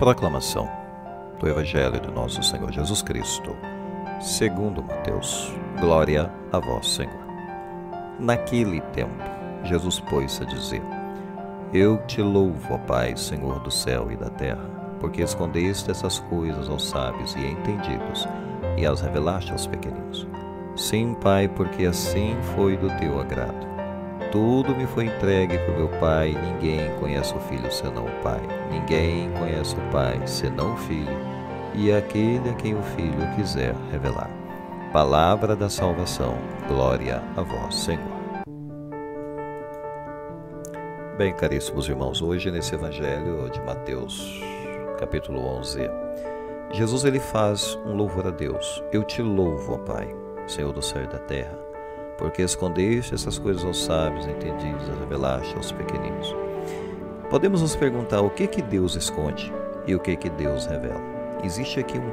Proclamação do Evangelho de nosso Senhor Jesus Cristo, segundo Mateus. Glória a vós, Senhor. Naquele tempo, Jesus pôs-se a dizer: Eu te louvo, ó Pai, Senhor do céu e da terra, porque escondeste essas coisas aos sábios e entendidos, e as revelaste aos pequeninos. Sim, Pai, porque assim foi do teu agrado. Tudo me foi entregue por meu Pai, ninguém conhece o Filho senão o Pai. Ninguém conhece o Pai senão o Filho, e aquele a quem o Filho quiser revelar. Palavra da salvação, glória a vós, Senhor. Bem, caríssimos irmãos, hoje nesse Evangelho de Mateus, capítulo 11, Jesus ele faz um louvor a Deus. Eu te louvo, ó Pai, Senhor do céu e da terra, porque escondeste essas coisas aos sábios, entendidos, as revelaste aos pequeninos. Podemos nos perguntar o que Deus esconde e o que Deus revela. Existe aqui um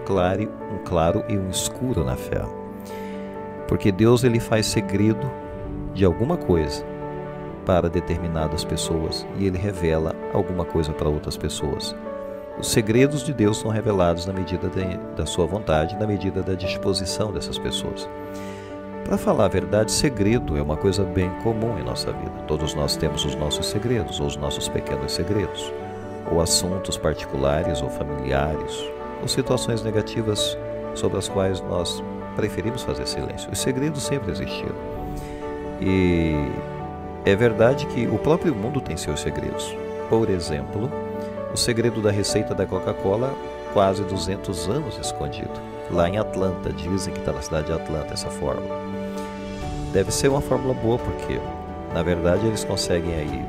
claro e um escuro na fé. Porque Deus ele faz segredo de alguma coisa para determinadas pessoas e ele revela alguma coisa para outras pessoas. Os segredos de Deus são revelados na medida da sua vontade, na medida da disposição dessas pessoas. Para falar a verdade, segredo é uma coisa bem comum em nossa vida. Todos nós temos os nossos segredos, ou os nossos pequenos segredos, ou assuntos particulares ou familiares, ou situações negativas sobre as quais nós preferimos fazer silêncio. Os segredos sempre existiram. E é verdade que o próprio mundo tem seus segredos. Por exemplo, o segredo da receita da Coca-Cola, quase 200 anos escondido. Lá em Atlanta, dizem que está na cidade de Atlanta essa fórmula. Deve ser uma fórmula boa, porque, na verdade, eles conseguem aí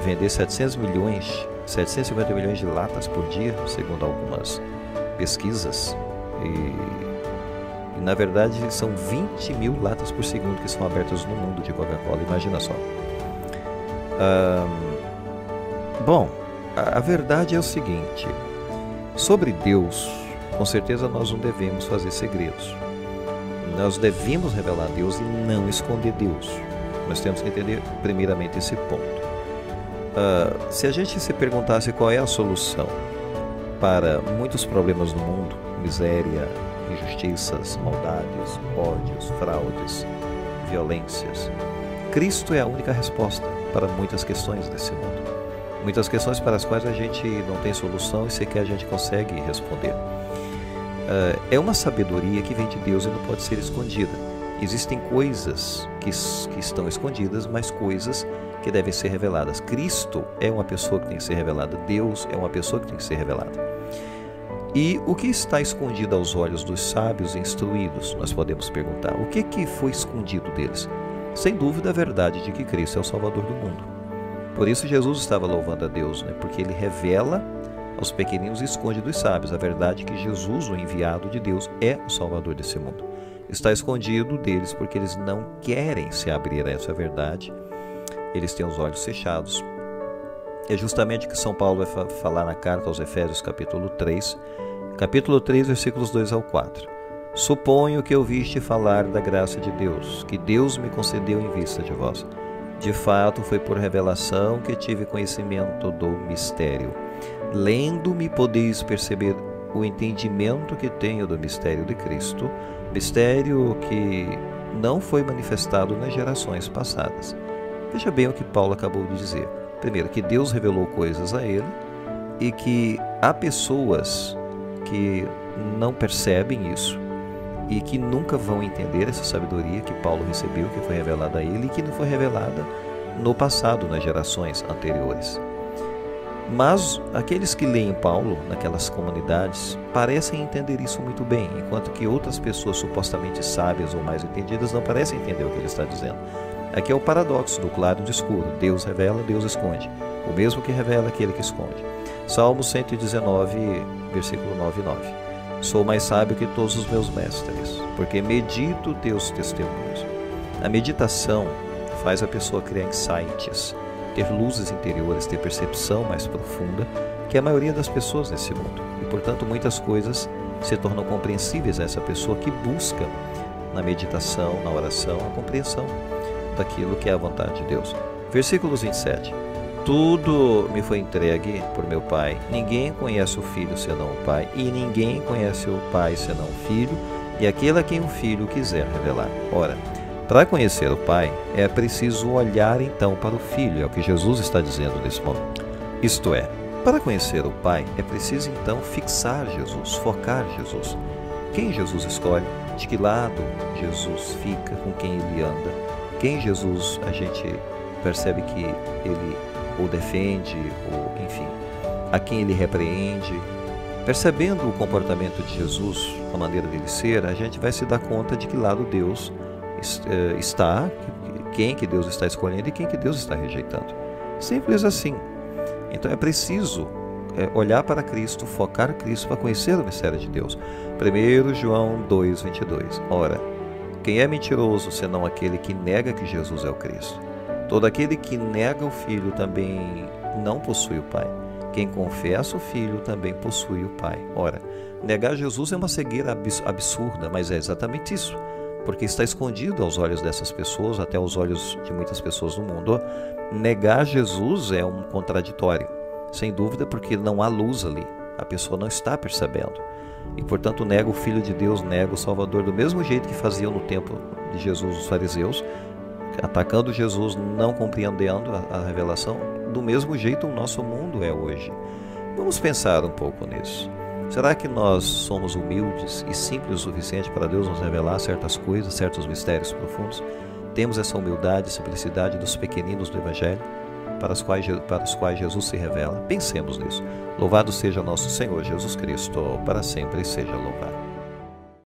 vender 750 milhões de latas por dia, segundo algumas pesquisas. E na verdade, são 20 mil latas por segundo que são abertas no mundo de Coca-Cola. Imagina só. Bom, a verdade é o seguinte. Sobre Deus, com certeza nós não devemos fazer segredos. Nós devemos revelar Deus e não esconder Deus. Nós temos que entender primeiramente esse ponto. Se a gente se perguntasse qual é a solução para muitos problemas no mundo, miséria, injustiças, maldades, ódios, fraudes, violências, Cristo é a única resposta para muitas questões desse mundo. Muitas questões para as quais a gente não tem solução e sequer a gente consegue responder. É uma sabedoria que vem de Deus e não pode ser escondida. Existem coisas que estão escondidas, mas coisas que devem ser reveladas. Cristo é uma pessoa que tem que ser revelada. Deus é uma pessoa que tem que ser revelada. E o que está escondido aos olhos dos sábios e instruídos? Nós podemos perguntar. O que foi escondido deles? Sem dúvida a verdade de que Cristo é o Salvador do mundo. Por isso Jesus estava louvando a Deus, né? Porque ele revela aos pequeninos e esconde dos sábios a verdade que Jesus, o enviado de Deus, é o Salvador desse mundo. Está escondido deles porque eles não querem se abrir a essa verdade. Eles têm os olhos fechados. É justamente o que São Paulo vai falar na carta aos Efésios, capítulo 3, versículos 2 ao 4. Suponho que ouviste falar da graça de Deus, que Deus me concedeu em vista de vós. De fato, foi por revelação que tive conhecimento do mistério. Lendo-me, podeis perceber o entendimento que tenho do mistério de Cristo, mistério que não foi manifestado nas gerações passadas. Veja bem o que Paulo acabou de dizer. Primeiro, que Deus revelou coisas a ele e que há pessoas que não percebem isso e que nunca vão entender essa sabedoria que Paulo recebeu, que foi revelada a ele e que não foi revelada no passado, nas gerações anteriores. Mas aqueles que leem Paulo naquelas comunidades parecem entender isso muito bem, enquanto que outras pessoas supostamente sábias ou mais entendidas não parecem entender o que ele está dizendo. Aqui é o paradoxo do claro e do escuro. Deus revela, Deus esconde. O mesmo que revela, aquele que esconde. Salmo 119, versículo 9 e 9. Sou mais sábio que todos os meus mestres, porque medito teus testemunhos. A meditação faz a pessoa criar insights, ter luzes interiores, ter percepção mais profunda que a maioria das pessoas nesse mundo. E, portanto, muitas coisas se tornam compreensíveis a essa pessoa que busca na meditação, na oração, a compreensão daquilo que é a vontade de Deus. Versículos 27. Tudo me foi entregue por meu Pai. Ninguém conhece o Filho senão o Pai, e ninguém conhece o Pai senão o Filho, e aquele a quem o Filho quiser revelar. Ora, para conhecer o Pai, é preciso olhar então para o Filho, é o que Jesus está dizendo nesse momento. Isto é, para conhecer o Pai, é preciso então fixar Jesus, focar Jesus. Quem Jesus escolhe, de que lado Jesus fica, com quem ele anda, quem Jesus a gente percebe que ele ou defende, ou enfim, a quem ele repreende. Percebendo o comportamento de Jesus, a maneira dele ser, a gente vai se dar conta de que lado Deus está, quem que Deus está escolhendo e quem que Deus está rejeitando. Simples assim. Então é preciso olhar para Cristo, focar Cristo para conhecer o mistério de Deus. 1 João 2,22. Ora, quem é mentiroso senão aquele que nega que Jesus é o Cristo? Todo aquele que nega o Filho também não possui o Pai. Quem confessa o Filho também possui o Pai. Ora, negar Jesus é uma cegueira absurda, mas é exatamente isso, porque está escondido aos olhos dessas pessoas, até aos olhos de muitas pessoas no mundo. Negar Jesus é um contraditório, sem dúvida, porque não há luz ali, a pessoa não está percebendo. E, portanto, nega o Filho de Deus, nega o Salvador, do mesmo jeito que faziam no tempo de Jesus os fariseus, atacando Jesus, não compreendendo a revelação. Do mesmo jeito o nosso mundo é hoje. Vamos pensar um pouco nisso. Será que nós somos humildes e simples o suficiente para Deus nos revelar certas coisas, certos mistérios profundos? Temos essa humildade e simplicidade dos pequeninos do Evangelho, para os quais Jesus se revela? Pensemos nisso. Louvado seja nosso Senhor Jesus Cristo, para sempre seja louvado.